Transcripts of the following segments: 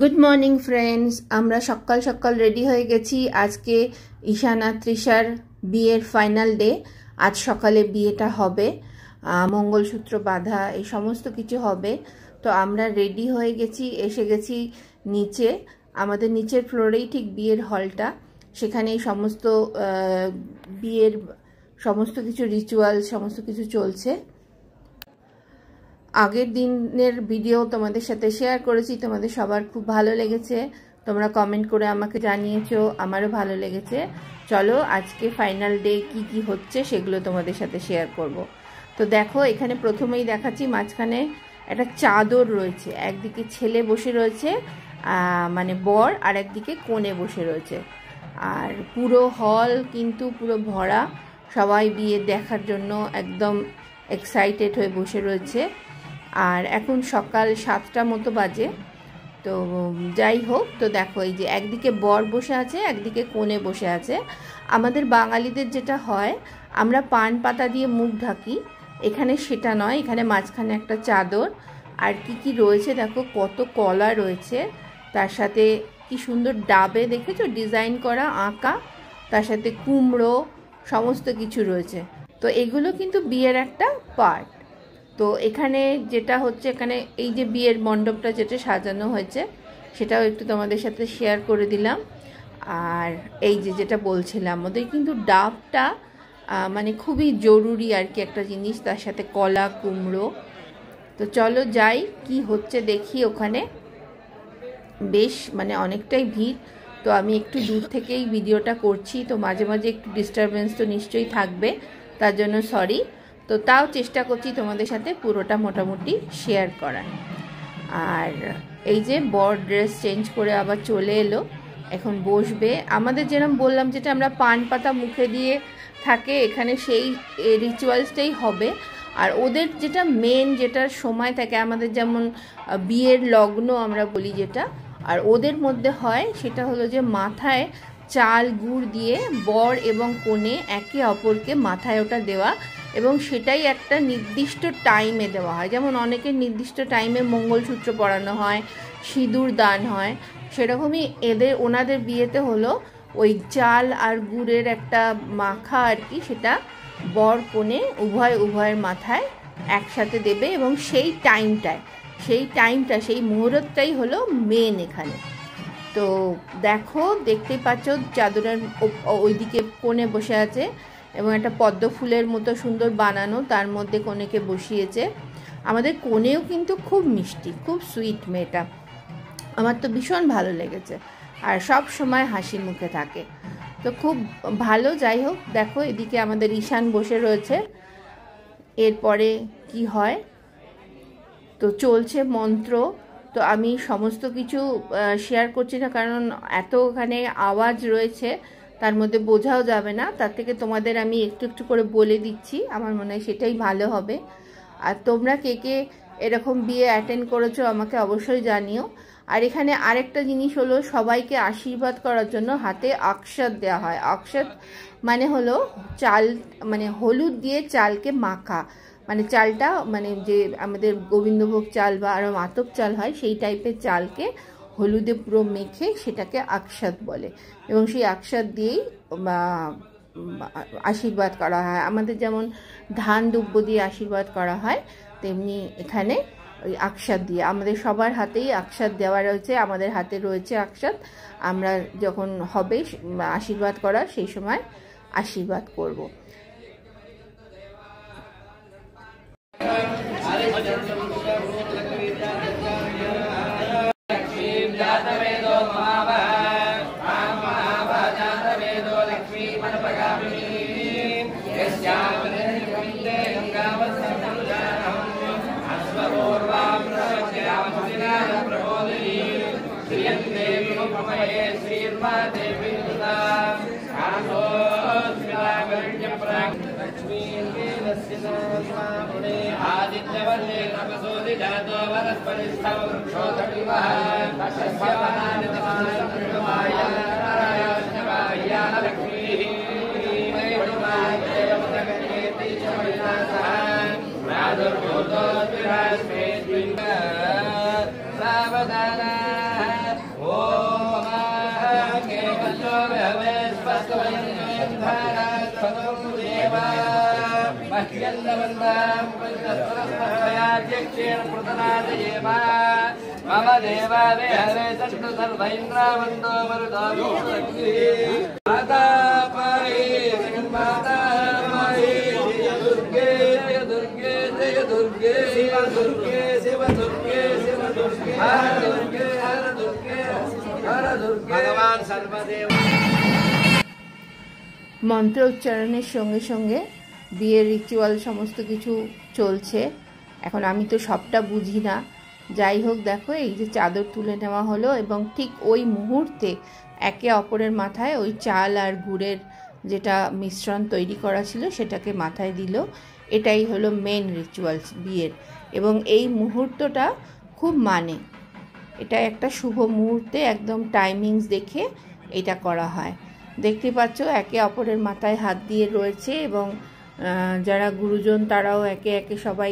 Good morning friends আমরা সকাল সকাল রেডি হয়ে গেছি আজকে ঈশান আর তৃষার বিয়ের ফাইনাল ডে। আজ সকালে বিয়েটা হবে, মঙ্গলসূত্র বাঁধা এই সমস্ত কিছু হবে। তো আমরা রেডি হয়ে গেছি, এসে গেছি নিচে। আমাদের নিচের ফ্লোরেই ঠিক বিয়ের হলটা, সেখানেই সমস্ত বিয়ের সমস্ত কিছু রিচুয়াল সমস্ত কিছু চলছে। আগের দিনের ভিডিও তোমাদের সাথে শেয়ার করেছি, তোমাদের সবার খুব ভালো লেগেছে, তোমরা কমেন্ট করে আমাকে জানিয়েছো, আমারও ভালো লেগেছে। চলো আজকে ফাইনাল ডে কি কি হচ্ছে সেগুলো তোমাদের সাথে শেয়ার করব। তো দেখো এখানে প্রথমেই দেখাচ্ছি, মাঝখানে একটা চাদর রয়েছে, একদিকে ছেলে বসে রয়েছে মানে বর, আর একদিকে কনে বসে রয়েছে। আর পুরো হল কিন্তু পুরো ভরা, সবাই বিয়ে দেখার জন্য একদম এক্সাইটেড হয়ে বসে রয়েছে। আর এখন সকাল 7টা মতো বাজে। তো যাই হোক, তো দেখো এই যে একদিকে বর বসে আছে, একদিকে কনে বসে আছে। আমাদের বাঙালিদের যেটা হয়, আমরা পান পাতা দিয়ে মুখ ঢাকি, এখানে সেটা নয়, এখানে মাঝখানে একটা চাদর। আর কি কি রয়েছে দেখো, কত কলা রয়েছে, তার সাথে কি সুন্দর ডাবে দেখেছো ডিজাইন করা আঁকা, তার সাথে কুমড়ো সমস্ত কিছু রয়েছে। তো এগুলো কিন্তু বিয়ের একটা পার্ট। তো এখানে যেটা হচ্ছে, এখানে এই যে বিয়ের মণ্ডপটা যেটা সাজানো হয়েছে সেটাও একটু তোমাদের সাথে শেয়ার করে দিলাম। আর এই যে যেটা বলছিলাম, ওদের কিন্তু ডাবটা মানে খুবই জরুরি আর কি একটা জিনিস, তার সাথে কলা কুমড়ো। তো চলো যাই, কি হচ্ছে দেখি। ওখানে বেশ মানে অনেকটাই ভিড়, তো আমি একটু দূর থেকেই ভিডিওটা করছি, তো মাঝে মাঝে একটু ডিস্টারবেন্স তো নিশ্চয়ই থাকবে, তার জন্য সরি। তো তাও চেষ্টা করছি তোমাদের সাথে পুরোটা মোটামুটি শেয়ার করার। আর এই যে বর ড্রেস চেঞ্জ করে আবার চলে এলো, এখন বসবে। আমাদের যেরকম বললাম, যেটা আমরা পান পাতা মুখে দিয়ে থাকে, এখানে সেই রিচুয়ালসটাই হবে। আর ওদের যেটা মেন যেটার সময় থাকে, আমাদের যেমন বিয়ের লগ্ন আমরা বলি যেটা, আর ওদের মধ্যে হয় সেটা হলো যে মাথায় চাল গুড় দিয়ে বর এবং কনে একে অপরকে মাথায় ওটা দেওয়া, এবং সেটাই একটা নির্দিষ্ট টাইমে দেওয়া হয়। যেমন অনেকের নির্দিষ্ট টাইমে মঙ্গলসূত্র পরানো হয়, সিঁদুর দান হয়, সেরকমই ওনাদের বিয়েতে হলো ওই চাল আর গুড়ের একটা মাখা আর কি, সেটা বর কনে উভয়ের মাথায় একসাথে দেবে, এবং সেই মুহূর্তটাই হলো মেন এখানে। তো দেখো দেখতেই পাচ্ছ, চাদরের ওইদিকে কনে বসে আছে এবং একটা পদ্ম ফুলের মতো সুন্দর বানানো, তার মধ্যে কনেকে বসিয়েছে। আমাদের কনেও কিন্তু খুব মিষ্টি, খুব সুইট মেয়েটা, আমার তো ভীষণ ভালো লেগেছে, আর সব সময় হাসি মুখে থাকে, তো খুব ভালো। যাই হোক, দেখো এদিকে আমাদের ঈশান বসে রয়েছে। এরপরে কি হয়, তো চলছে মন্ত্র। তো আমি সমস্ত কিছু শেয়ার করছি না, কারণ এত ওখানে আওয়াজ রয়েছে, তার মধ্যে বোঝাও যাবে না। তার থেকে তোমাদের আমি একটু একটু করে বলে দিচ্ছি, আমার মনে হয় সেটাই ভালো হবে। আর তোমরা কে কে এরকম বিয়ে অ্যাটেন্ড করেছো আমাকে অবশ্যই জানিও। আর এখানে আরেকটা জিনিস হলো, সবাইকে আশীর্বাদ করার জন্য হাতে অক্ষত দেওয়া হয়। অক্ষত মানে হলো চাল, মানে হলুদ দিয়ে চালকে মাখা, মানে চালটা মানে যে আমাদের গোবিন্দভোগ চাল বা আরও মাতব চাল হয়, সেই টাইপের চালকে হলুদে পুরো মেখে সেটাকে অক্ষত বলে, এবং সেই অক্ষত দিয়েই আশীর্বাদ করা হয়। আমাদের যেমন ধান দুব্য দিয়ে আশীর্বাদ করা হয়, তেমনি এখানে ওই অক্ষত দিয়ে, আমাদের সবার হাতেই অক্ষত দেওয়া রয়েছে, আমাদের হাতে রয়েছে অক্ষত। আমরা যখন হবে আশীর্বাদ করা, সেই সময় আশীর্বাদ করব। आदित्यवर्णे नमसोदि जातो वनस्पतिस्थं वृक्षोत्तमीवः सावधान मम देवादे हरे तन्तु सर्वैन्द्रावन्तो मरुतो माता पाहि जगन्माता पाहि जय दुर्गे जय दुर्गे जय दुर्गे शिव दुर्गे शिव दुर्गे शिव दुर्गे हर दुर्गे हर दुर्गे हर दुर्गे भगवान सर्वदेव। মন্ত্র উচ্চারণের সঙ্গে সঙ্গে বিয়ের রিচুয়াল সমস্ত কিছু চলছে। এখন আমি তো সবটা বুঝি না, যাই হোক দেখো এই যে চাদর তুলে নেওয়া হলো এবং ঠিক ওই মুহূর্তে একে অপরের মাথায় ওই চাল আর গুড়ের যেটা মিশ্রণ তৈরি করা ছিল সেটাকে মাথায় দিল। এটাই হলো মেন রিচুয়ালস বিয়ের, এবং এই মুহূর্তটা খুব মানে এটা একটা শুভ মুহূর্তে একদম টাইমিংস দেখে এটা করা হয়। দেখতে পাচ্ছ একে অপরের মাথায় হাত দিয়ে রয়েছে এবং যারা গুরুজন তারাও একে একে সবাই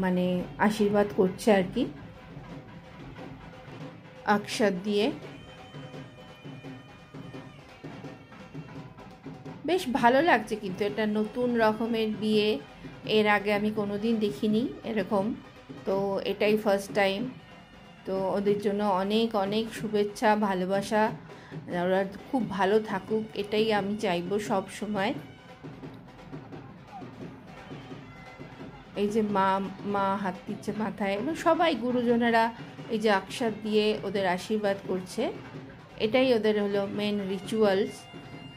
মানে আশীর্বাদ করছে আর কি অক্ষত দিয়ে। বেশ ভালো লাগছে, কিন্তু এটা নতুন রকমের বিয়ে, এর আগে আমি কোনোদিন দেখিনি এরকম, তো এটাই ফার্স্ট টাইম। তো ওদের জন্য অনেক অনেক শুভেচ্ছা, ভালোবাসা, ওরা খুব ভালো থাকুক এটাই আমি চাইবো সব সময়। এই যে মা হাত দিচ্ছে মাথায় এবং সবাই গুরুজনেরা এই যে অক্ষত দিয়ে ওদের আশীর্বাদ করছে। এটাই ওদের হলো মেন রিচুয়ালস,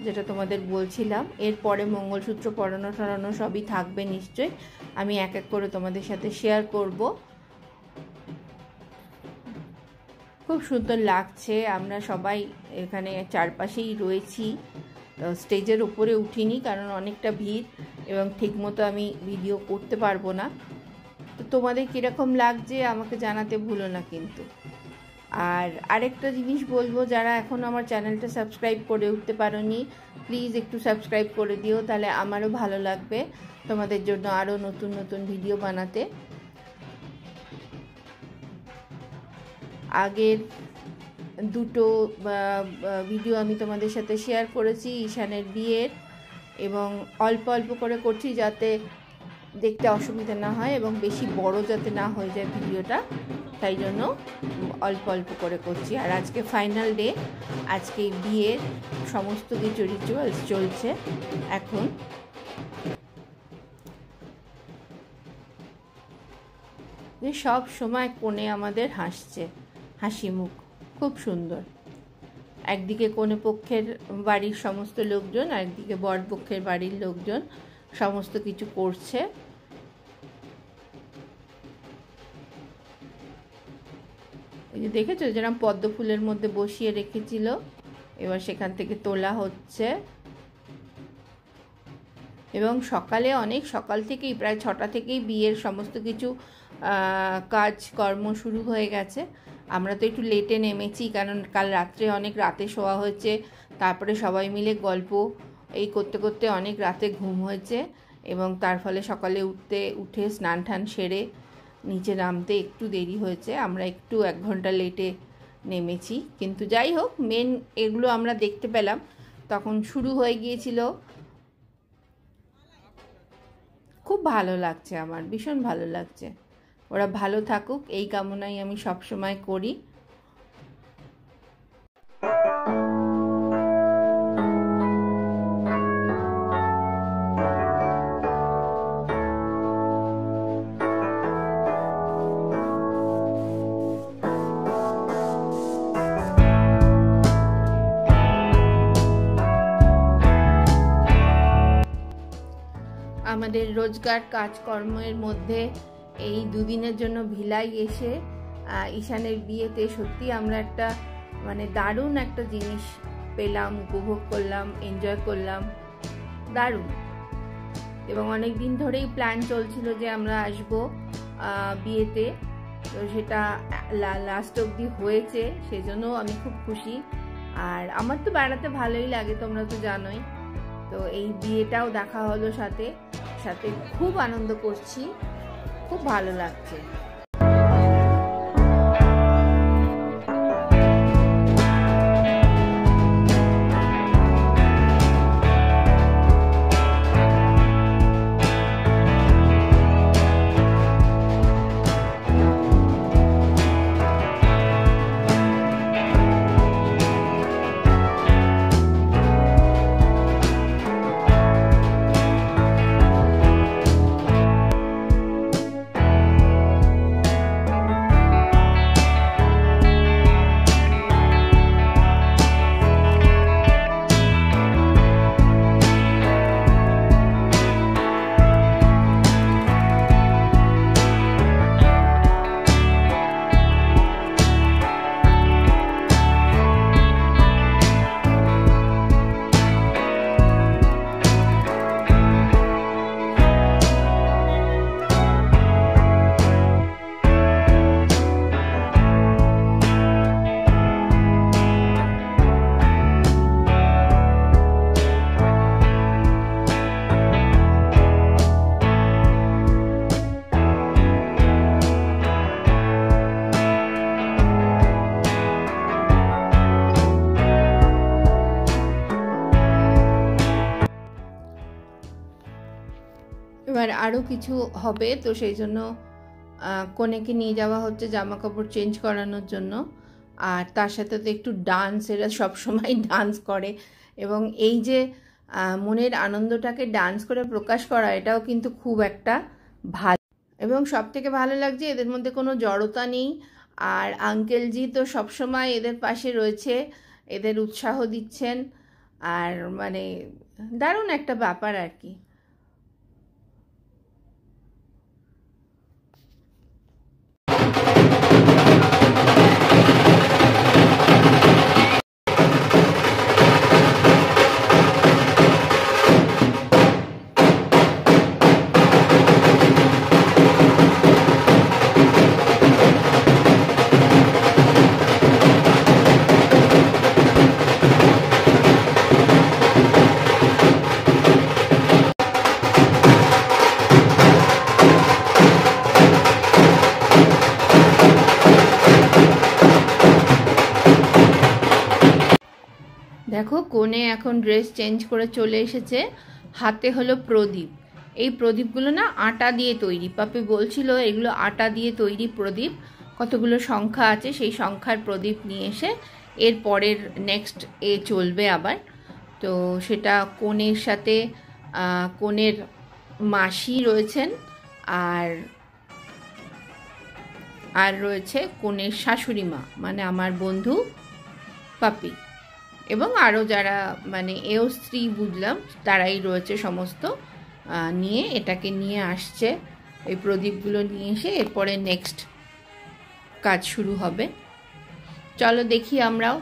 যেটা তোমাদের বলছিলাম। এরপরে মঙ্গলসূত্র পরানো টরানো সবই থাকবে নিশ্চয়ই, আমি এক এক করে তোমাদের সাথে শেয়ার করব। খুব সুন্দর লাগছে, আমরা সবাই এখানে চারপাশেই রয়েছি, স্টেজের উপরে উঠিনি কারণ অনেকটা ভিড় এবং ঠিকমতো আমি ভিডিও করতে পারবো না। তো তোমাদের কীরকম লাগছে আমাকে জানাতে ভুলো না কিন্তু। আর আরেকটা জিনিস বলবো, যারা এখন আমার চ্যানেলটা সাবস্ক্রাইব করে উঠতে পারোনি প্লিজ একটু সাবস্ক্রাইব করে দিও, তাহলে আমারও ভালো লাগবে তোমাদের জন্য আরও নতুন নতুন ভিডিও বানাতে। আগের দুটো ভিডিও আমি তোমাদের সাথে শেয়ার করেছি ঈশানের বিয়ের, এবং অল্প অল্প করে করছি যাতে দেখতে অসুবিধা না হয় এবং বেশি বড় যাতে না হয়ে যায় ভিডিওটা, তাই জন্য অল্প অল্প করে করছি। আর আজকে ফাইনাল ডে, আজকে বিয়ের সমস্ত কিছু রিচুয়ালস চলছে এখন। যে সব সময় কোণে আমাদের হাসছে, হাসি মুখ খুব সুন্দর। একদিকে কনে পক্ষের বাড়ির সমস্ত লোকজন, একদিকে বর পক্ষের বাড়ির লোকজন সমস্ত কিছু করছে। এই যে দেখেছো যেরকম পদ্ম ফুলের মধ্যে বসিয়ে রেখেছিল, এবার সেখান থেকে তোলা হচ্ছে। এবং সকালে অনেক সকাল থেকেই প্রায় 6টা থেকেই বিয়ের সমস্ত কিছু কাজকর্ম শুরু হয়ে গেছে। আমরা তো একটু লেটে নেমেছি কারণ কাল রাত্রে অনেক রাতে শোয়া হয়েছে, তারপরে সবাই মিলে গল্প এই করতে করতে অনেক রাতে ঘুম হয়েছে এবং তার ফলে সকালে উঠে স্নান টান সেরে নিচে নামতে একটু দেরি হয়েছে। আমরা একটু 1 ঘন্টা লেটে নেমেছি, কিন্তু যাই হোক মেন এগুলো আমরা দেখতে পেলাম। তখন শুরু হয়ে গিয়েছিল। খুব ভালো লাগছে, আমার ভীষণ ভালো লাগছে। ওরা ভালো থাকুক এই কামনাই আমি সব সময় করি। আমাদের রোজগার কাজকর্মের মধ্যে এই 2 দিনের জন্য ভিলাই এসে ঈশানের বিয়েতে সত্যি আমরা একটা মানে দারুণ একটা জিনিস পেলাম, উপভোগ করলাম, এনজয় করলাম, দারুণ। এবং অনেক দিন ধরেই প্ল্যান চলছিল যে আমরা আসব বিয়েতে, তো সেটা লাস্ট অবধি হয়েছে, সেজন্য আমি খুব খুশি। আর আমার তো বেড়াতে ভালোই লাগে, তোমরা তো জানোই। তো এই বিয়েটাও দেখা হলো সাথে সাথে, খুব আনন্দ করছি, খুব ভালো লাগছে। আবার আরও কিছু হবে, তো সেই জন্য কনেকে নিয়ে যাওয়া হচ্ছে জামা কাপড় চেঞ্জ করানোর জন্য। আর তার সাথে তো একটু ডান্স, এরা সবসময় ডান্স করে, এবং এই যে মনের আনন্দটাকে ডান্স করে প্রকাশ করা, এটাও কিন্তু খুব একটা ভালো। এবং সব থেকে ভালো লাগছে এদের মধ্যে কোনো জড়তা নেই। আর আঙ্কেলজি তো সবসময় এদের পাশে রয়েছে, এদের উৎসাহ দিচ্ছেন, আর মানে দারুণ একটা ব্যাপার আর কি। দেখো কোণে এখন ড্রেস চেঞ্জ করে চলে এসেছে, হাতে হলো প্রদীপ। এই প্রদীপগুলো না আটা দিয়ে তৈরি, পাপি বলছিল এগুলো আটা দিয়ে তৈরি প্রদীপ। কতগুলো সংখ্যা আছে, সেই সংখ্যার প্রদীপ নিয়ে এসে এর পরের নেক্সট চলবে আবার। তো সেটা কোণের সাথে কোণের মাসি রয়েছেন, আর রয়েছে কোণের শাশুড়ি মা, মানে আমার বন্ধু পাপি, এবং আরও যারা মানে এও স্ত্রী বুঝলাম, তারাই রয়েছে সমস্ত নিয়ে এটাকে নিয়ে আসছে। এই প্রদীপগুলো নিয়ে এসে এরপরে নেক্সট কাজ শুরু হবে। চলো দেখি আমরাও।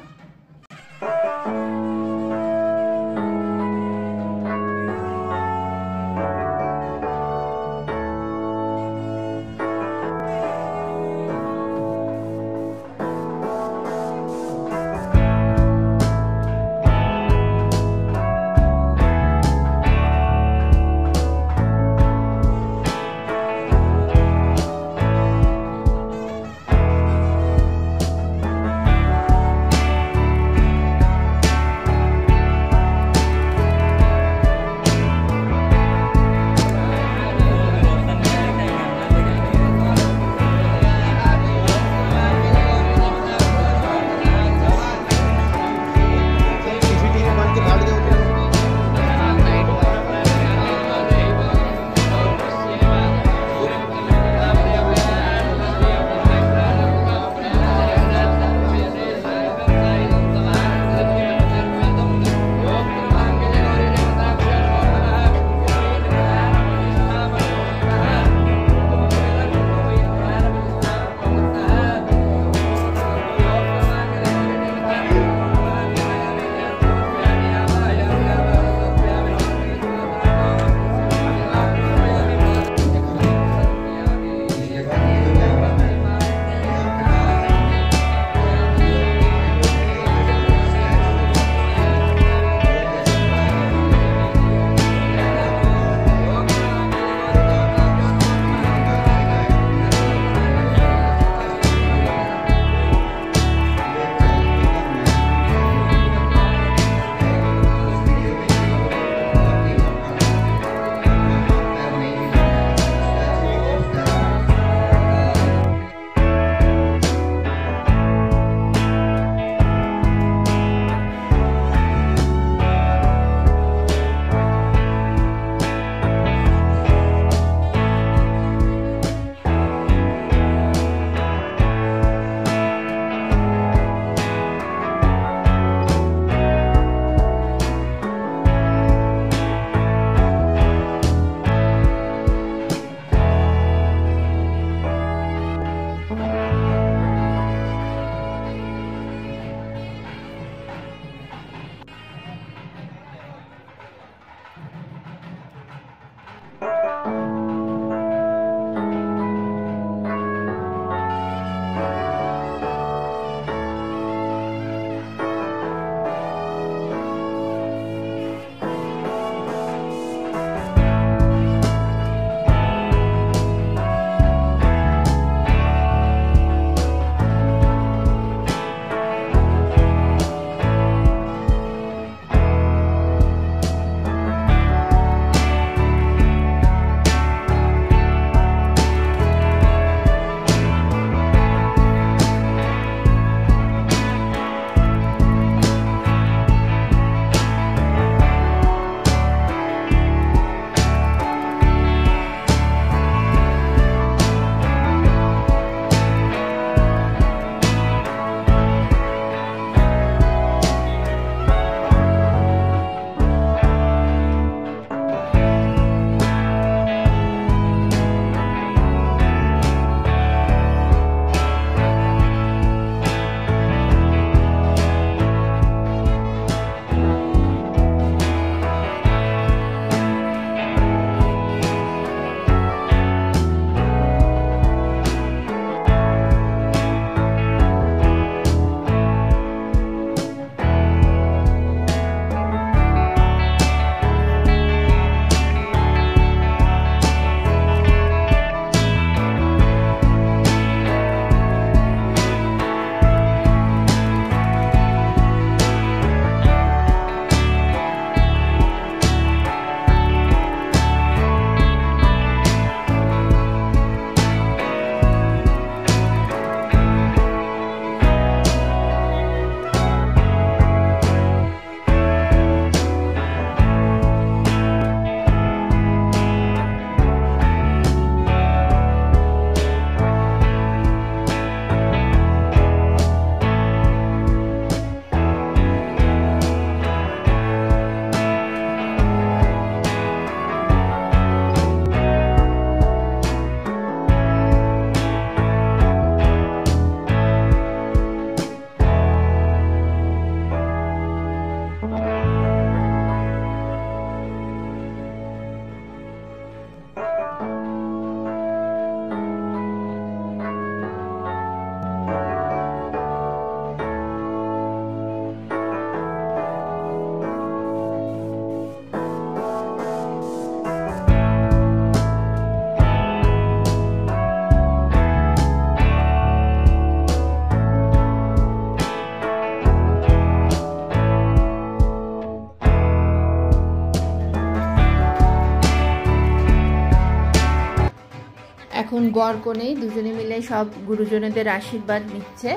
বর কনে দুজনে মিলে সব গুরুজনদের আশীর্বাদ নিচ্ছে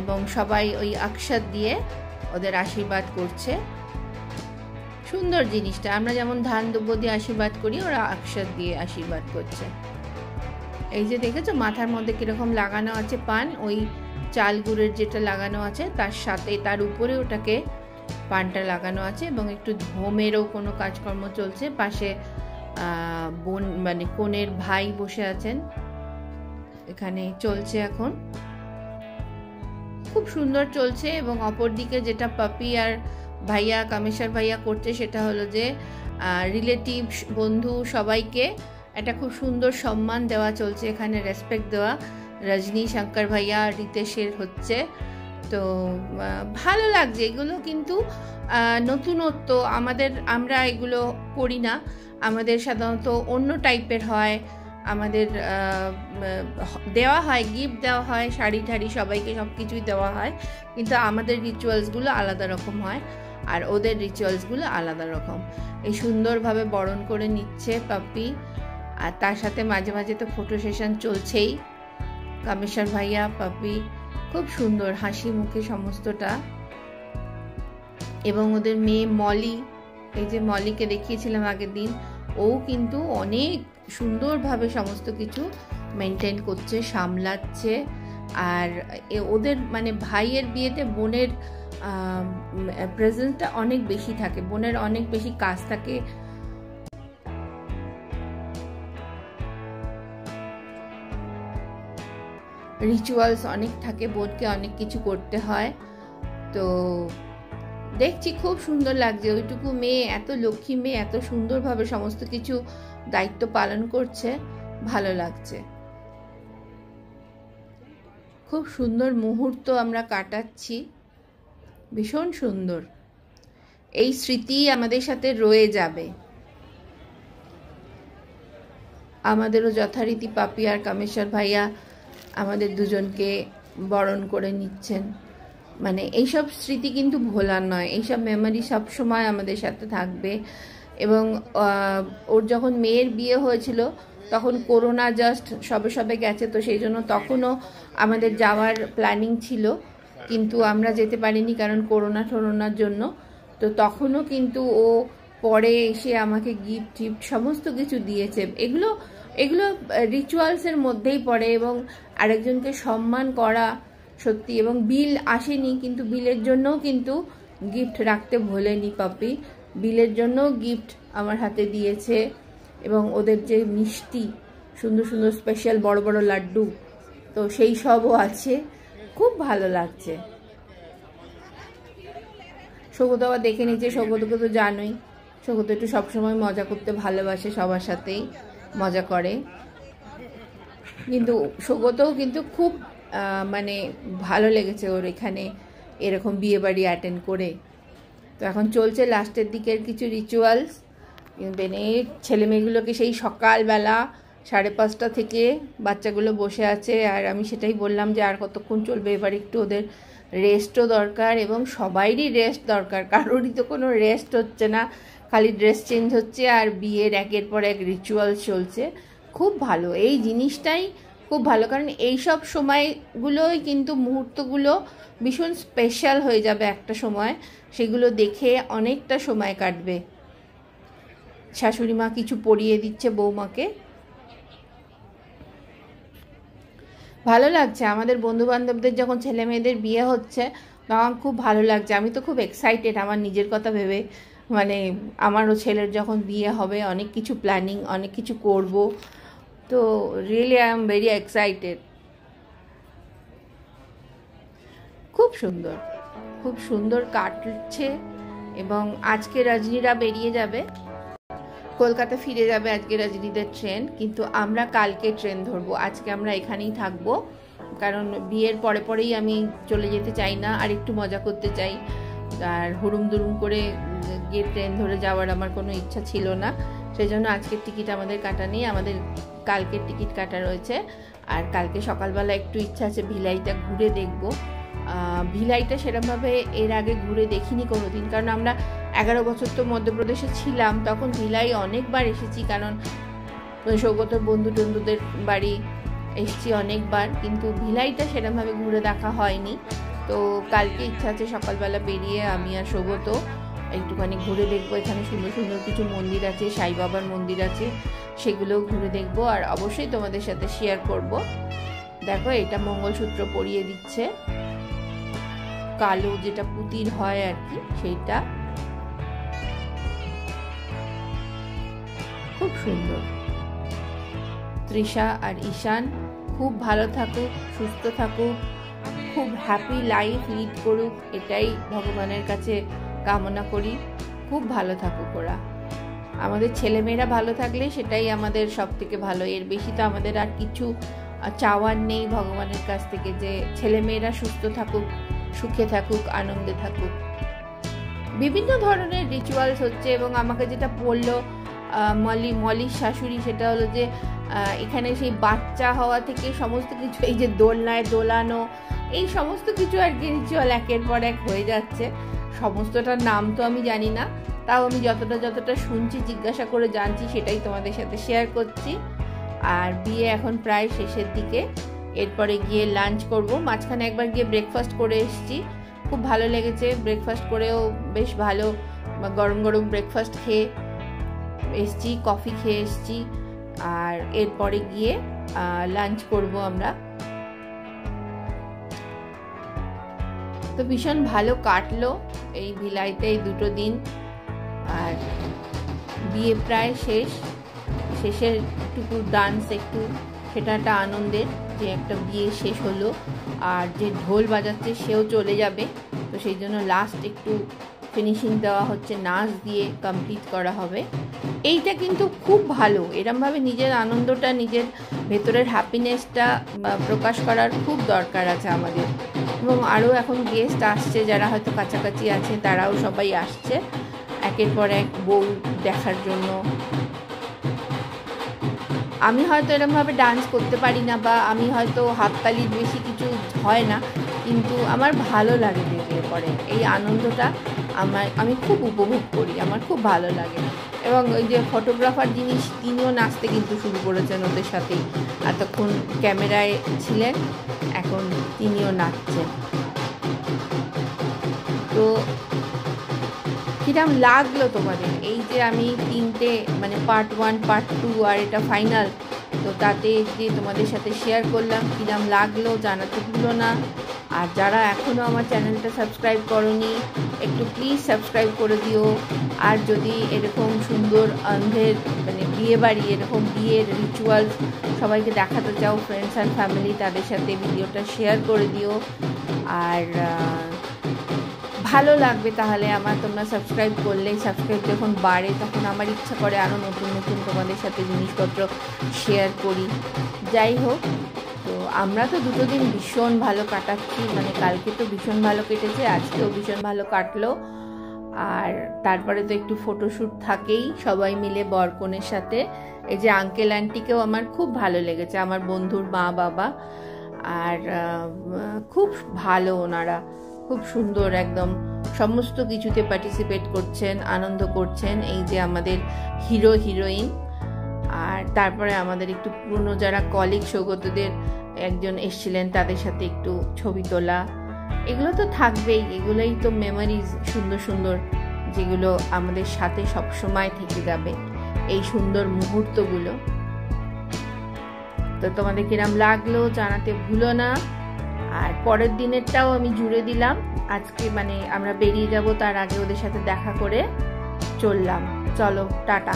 এবং সবাই ওই অক্ষত দিয়ে ওদের আশীর্বাদ করছে। সুন্দর জিনিসটা, আমরা যেমন ধান দুব্য দিয়ে আশীর্বাদ করি, ওরা অক্ষত দিয়ে আশীর্বাদ করছে। এই যে দেখেছো মাথার মধ্যে কিরকম লাগানো আছে পান, ওই চাল গুড়ের যেটা লাগানো আছে তার সাথে তার উপরে ওটাকে পানটা লাগানো আছে এবং একটু হোমেরও কোনো কাজকর্ম চলছে। পাশে বোন মানে কনের ভাই বসে আছেন, এখানে চলছে এখন খুব সুন্দর চলছে। এবং অপরদিকে যেটা পাপি আর ভাইয়া কামেশ্বর ভাইয়া করছে সেটা হলো যে রিলেটিভ বন্ধু সবাইকে একটা খুব সুন্দর সম্মান দেওয়া চলছে, এখানে রেসপেক্ট দেওয়া। রজনী শঙ্কর ভাইয়া রিতেশের হচ্ছে, তো ভালো লাগছে। এগুলো কিন্তু নতুনত্ব, আমরা এগুলো করি না, আমাদের সাধারণত অন্য টাইপের হয়। আমাদের দেওয়া হয়, গিফট দেওয়া হয়, শাড়ি ঠাড়ি সবাইকে সব কিছুই দেওয়া হয়, কিন্তু আমাদের রিচুয়ালসগুলো আলাদা রকম হয় আর ওদের রিচুয়ালসগুলো আলাদা রকম। এই সুন্দরভাবে বরণ করে নিচ্ছে পাপি, আর তার সাথে মাঝে মাঝে তো ফটো সেশন চলছেই। কামেশ্বর ভাইয়া পাপি খুব সুন্দর হাসি মুখে সমস্তটা। এবং ওদের মেয়ে মলি, এই যে মলিকে দেখিয়েছিলাম আগের দিন, ও কিন্তু অনেক সুন্দরভাবে সমস্ত কিছু মেনটেন করছে, সামলাচ্ছে। আর ওদের মানে ভাইয়ের বিয়েতে বোনের প্রেজেন্সটা অনেক বেশি থাকে, বোনের অনেক বেশি কাজ থাকে। রিচুয়ালস অনেক থাকে, বোনকে অনেক কিছু করতে হয়। তো দেখছি খুব সুন্দর লাগছে, ওইটুকু মেয়ে, এত লক্ষ্মী মেয়ে, এত সুন্দরভাবে সমস্ত কিছু দায়িত্ব পালন করছে, ভালো লাগছে। খুব সুন্দর মুহূর্ত আমরা কাটাচ্ছি, ভীষণ সুন্দর। এই স্মৃতি আমাদের সাথে রয়ে যাবে। আমাদেরও যথারীতি পাপি আর কামেশ্বর ভাইয়া আমাদের দুজনকে বরণ করে নিচ্ছেন। মানে এইসব স্মৃতি কিন্তু ভোলার নয়, এইসব মেমোরি সবসময় আমাদের সাথে থাকবে। এবং ওর যখন মেয়ের বিয়ে হয়েছিল তখন করোনা জাস্ট সবে গেছে, তো সেই জন্য তখনও আমাদের যাওয়ার প্ল্যানিং ছিল, কিন্তু আমরা যেতে পারিনি কারণ করোনার জন্য। তো তখনও কিন্তু ও পরে এসে আমাকে গিফট সমস্ত কিছু দিয়েছে। এগুলো রিচুয়ালসের মধ্যেই পড়ে এবং আরেকজনকে সম্মান করা সত্যি। এবং বিল আসেনি, কিন্তু বিলের জন্যও কিন্তু গিফট রাখতে ভোলেনি পাপি, বিলের জন্য গিফট আমার হাতে দিয়েছে। এবং ওদের যে মিষ্টি সুন্দর সুন্দর স্পেশাল বড় বড় লাড্ডু, তো সেই সবও আছে, খুব ভালো লাগছে। সৌগত আবার দেখে নিচ্ছে, সৌগতকে তো জানোই, সৌগত একটু সবসময় মজা করতে ভালোবাসে, সবার সাথেই মজা করে। কিন্তু সৌগতও কিন্তু খুব মানে ভালো লেগেছে ওর এখানে এরকম বিয়ে বাড়ি অ্যাটেন্ড করে। তো এখন চলছে লাস্টের দিকের কিছু রিচুয়ালস। মানে ছেলে মেয়েগুলোকে সেই সকালবেলা 5:30 থেকে বাচ্চাগুলো বসে আছে, আর আমি সেটাই বললাম যে আর কতক্ষণ চলবে, এবার একটু ওদের রেস্টও দরকার এবং সবাইরই রেস্ট দরকার, কারোরই তো কোনো রেস্ট হচ্ছে না, খালি ড্রেস চেঞ্জ হচ্ছে আর বিয়ের একের পর এক রিচুয়ালস চলছে। খুব ভালো, এই জিনিসটাই খুব ভালো, কারণ এইসব সময়গুলোই কিন্তু মুহূর্তগুলো ভীষণ স্পেশাল হয়ে যাবে একটা সময়, সেগুলো দেখে অনেকটা সময় কাটবে। শাশুড়ি মা কিছু পরিয়ে দিচ্ছে বৌমাকে, ভালো লাগছে। আমাদের বন্ধু বান্ধবদের যখন ছেলে মেয়েদের বিয়ে হচ্ছে তখন খুব ভালো লাগছে। আমি তো খুব এক্সাইটেড আমার নিজের কথা ভেবে, মানে আমারও ছেলের যখন বিয়ে হবে অনেক কিছু প্ল্যানিং, অনেক কিছু করব, তো really I am very excited. খুব সুন্দর কাটছে। এবং আজকে রজনীরা বেরিয়ে যাবে, কলকাতা ফিরে যাবে আজকে রজনীদের ট্রেন, কিন্তু আমরা কালকে ট্রেন ধরবো। আজকে আমরা এখানেই থাকবো, কারণ বিয়ের পরেই আমি চলে যেতে চাই না, আর একটু মজা করতে চাই। আর হুড়ুম দুরুম করে গিয়ে ট্রেন ধরে যাওয়ার আমার কোনো ইচ্ছা ছিল না, সেই জন্য আজকের টিকিট আমাদের কাটা নেই, আমাদের কালকের টিকিট কাটা রয়েছে। আর কালকে সকালবেলা একটু ইচ্ছা আছে ভিলাইটা ঘুরে দেখবো। ভিলাইটা সেরকমভাবে এর আগে ঘুরে দেখিনি কোনোদিন, কারণ আমরা 11 বছর তো মধ্যপ্রদেশে ছিলাম, তখন ভিলাই অনেকবার এসেছি, কারণ সৌগতর বন্ধু টন্ধুদের বাড়ি এসছি অনেকবার, কিন্তু ভিলাইটা সেরকমভাবে ঘুরে দেখা হয়নি। তো কালকে ইচ্ছা আছে সকালবেলা বেরিয়ে আমি আর সৌগত একটুখানি ঘুরে দেখবো। এখানে সুন্দর সুন্দর কিছু মন্দির আছে, সাই বাবার মন্দির আছে, সেগুলোও ঘুরে দেখবো আর অবশ্যই তোমাদের সাথে শেয়ার করব। দেখো এটা মঙ্গলসূত্র পরিয়ে দিচ্ছে, কালো যেটা পুতির হয় আর কি, সেইটা খুব সুন্দর। তৃষা আর ঈশান খুব ভালো থাকুক, সুস্থ থাকুক, খুব হ্যাপি লাইফ লিড করুক, এটাই ভগবানের কাছে কামনা করি। খুব ভালো থাকুক ওরা। আমাদের ছেলেমেয়েরা ভালো থাকলে সেটাই আমাদের সব থেকে ভালো। এর বেশি তো আমাদের আর কিছু চাওয়ার নেই ভগবানের কাছ থেকে, যে ছেলেমেয়েরা সুস্থ থাকুক, সুখে থাকুক, আনন্দে থাকুক। বিভিন্ন ধরনের রিচুয়ালস হচ্ছে এবং আমাকে যেটা বললো মলির শাশুড়ি, সেটা হলো যে এখানে সেই বাচ্চা হওয়া থেকে সমস্ত কিছু, এই যে দোলনায় দোলানো, এই সমস্ত কিছু আর কি রিচুয়াল একের পর এক হয়ে যাচ্ছে। সমস্তটার নাম তো আমি জানি না, তাও আমি যতটা শুনছি, জিজ্ঞাসা করে জানছি, সেটাই তোমাদের সাথে শেয়ার করছি। আর বিয়ে এখন প্রায় শেষের দিকে, এরপরে গিয়ে লাঞ্চ করব। মাঝখানে একবার গিয়ে ব্রেকফাস্ট করে এসেছি, খুব ভালো লেগেছে। ব্রেকফাস্ট করেও বেশ ভালো, গরম গরম ব্রেকফাস্ট খেয়ে এসছি, কফি খেয়ে এসছি। আর এরপরে গিয়ে লাঞ্চ করব আমরা। তো ভীষণ ভালো কাটলো এই ভিলাইতে এই দুটো দিন। আর বিয়ে প্রায় শেষের টুকু ডান্স একটু, সেটা একটা আনন্দের, যে একটা বিয়ে শেষ হলো আর যে ঢোল বাজাচ্ছে সেও চলে যাবে। তো সেই জন্য লাস্ট একটু ফিনিশিং দেওয়া হচ্ছে, নাচ দিয়ে কমপ্লিট করা হবে। এইটা কিন্তু খুব ভালো, এরমভাবে নিজের আনন্দটা, নিজের ভেতরের হ্যাপিনেসটা প্রকাশ করার খুব দরকার আছে আমাদের। এবং আরও এখন গেস্ট আসছে, যারা হয়তো কাছাকাছি আছে তারাও সবাই আসছে একের পর এক বউ দেখার জন্য। আমি হয়তো এরমভাবে ডান্স করতে পারি না, বা আমি হয়তো হাততালির বেশি কিছু হয় না, কিন্তু আমার ভালো লাগে দেখলে পরে এই আনন্দটা আমি খুব উপভোগ করি, আমার খুব ভালো লাগে। এবং ওই যে ফটোগ্রাফার জিনিস, তিনিও নাচতে কিন্তু শুরু করেছেন ওদের সাথেই, এতক্ষণ ক্যামেরায় ছিলেন, এখন তিনিও নাচছেন। তো কিরম লাগলো তোমাদের এই যে আমি তিনটে, মানে পার্ট 1, পার্ট 2 আর এটা ফাইনাল, তো তাতে যে তোমাদের সাথে শেয়ার করলাম, কিরম লাগলো জানাতে ভুলো না। আর যারা এখনও আমার চ্যানেলটা সাবস্ক্রাইব করোনি, একটু প্লিজ সাবস্ক্রাইব করে দিও। আর যদি এরকম সুন্দর অন্ধের, মানে বিয়ে বাড়ি, এরকম বিয়ের রিচুয়ালস সবাইকে দেখাতে চাও, ফ্রেন্ডস অ্যান্ড ফ্যামিলি, তাদের সাথে ভিডিওটা শেয়ার করে দিও। আর ভালো লাগবে তাহলে আমার, তোমরা সাবস্ক্রাইব করলে, সাবস্ক্রাইব যখন বাড়ে তখন আমার ইচ্ছা করে আরও নতুন নতুন তোমাদের সাথে জিনিসপত্র শেয়ার করি। যাই হোক, তো আমরা তো দুটো দিন ভীষণ ভালো কাটাচ্ছি, মানে কালকে তো ভীষণ ভালো কেটেছে, আজকেও ভীষণ ভালো কাটলো। আর তারপরে তো একটু ফটোশ্যুট থাকেই সবাই মিলে বরকনের সাথে। এই যে আঙ্কেল আন্টিকেও আমার খুব ভালো লেগেছে, আমার বন্ধুর মা বাবা, আর খুব ভালো ওনারা, খুব সুন্দর একদম সমস্ত কিছুতে পার্টিসিপেট করছেন, আনন্দ করছেন। এই যে আমাদের হিরো হিরোইন, আর তারপরে আমাদের একটু পুরনো যারা কলিগ, সৌগতদের একজন এসছিলেন, তাদের সাথে একটু ছবি তোলা, এগুলো তো থাকবেই, এগুলোই তো মেমোরিজ সুন্দর সুন্দর, যেগুলো আমাদের সাথে সবসময় থেকে যাবে, এই সুন্দর মুহূর্তগুলো। তো তোমাদের কিরম লাগলো জানাতে ভুলো না। আর পরের দিনেরটাও আমি জুড়ে দিলাম, আজকে মানে আমরা বেরিয়ে যাব, তার আগে ওদের সাথে দেখা করে চললাম। চলো, টাটা।